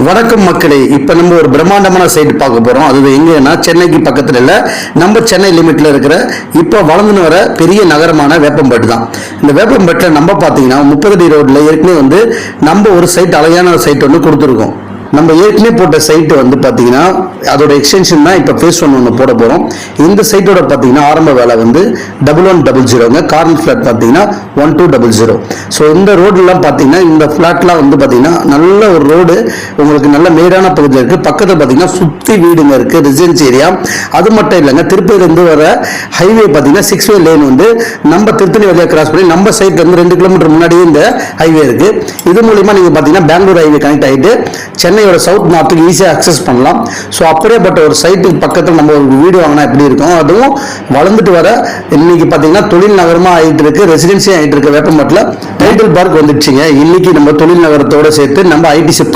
வணக்கம் மக்களே. இப்போ நம்ம ஒரு பிரம்மாண்டமான சைட் பார்க்க போகிறோம். அது எங்கன்னா சென்னைக்கு பக்கத்தில் இல்லை, நம்ம சென்னை லிமிட்டில் இருக்கிற இப்போ வளர்ந்துன்னு வர பெரிய நகரமான வேப்பம்பட்டு தான். இந்த வேப்பம்பட்டில் நம்ம பார்த்தீங்கன்னா 30 அடி ரோட்டில் ஏற்கனவே நம்ம ஒரு சைட் அழகான சைட் கொடுத்துருக்கோம். நம்ம ஏற்கனவே போட்ட சைட்டு பார்த்தீங்கன்னா அதோட எக்ஸ்டென்ஷன் தான் இப்போ ஃபேஸ் 1 ஒன்று போட போகிறோம். இந்த சைட்டோட பார்த்தீங்கன்னா ஆரம்ப வேலை 1100ங்க. கார்னர் ஃப்ளாட் பார்த்தீங்கன்னா 1200. ஸோ இந்த ரோடெலாம் பார்த்தீங்கன்னா இந்த ஃப்ளாட்லாம் பார்த்தீங்கன்னா நல்ல ஒரு ரோடு, உங்களுக்கு நல்ல மேடான பகுதியில் இருக்குது. பக்கத்தில் பார்த்தீங்கன்னா சுற்றி வீடுங்க இருக்குது, ரெசிடென்ஸ் ஏரியா. அது மட்டும் இல்லைங்க, திருப்பதியிலேருந்து வர ஹைவே பார்த்தீங்கன்னா 6 வே லேன் நம்ம திருத்தணி வழியாக கிராஸ் பண்ணி நம்ம சைட்லேருந்து 2 கிலோமீட்டர் முன்னாடியே இந்த ஹைவே இருக்குது. இது மூலிமா நீங்கள் பார்த்தீங்கன்னா பெங்களூர் ஹைவே கனெக்ட் ஆகிட்டு சென்னையோட சவுத் நார்த்துக்கு ஈஸியாக அக்சஸ் பண்ணலாம். ஸோ அப்படியேப்பட்ட ஒரு சைட்டுக்கு பக்கத்தில் நம்ம ஒரு வீடு வாங்கினா எப்படி இருக்கும், அதுவும் வளர்ந்துட்டு வர இன்னைக்கு பார்த்தீங்கன்னா தொழில் நகரமாக ஆகிட்டு இருக்கு, ரெசிடென்சியாக ஆகிட்டு இருக்கு. வேப்பம்பட்டில் டைட்டில் பார்க் வந்துடுச்சுங்க. இன்னைக்கு நம்ம தொழில் நகரத்தோடு சேர்த்து நம்ம ஐடி சிப்காட்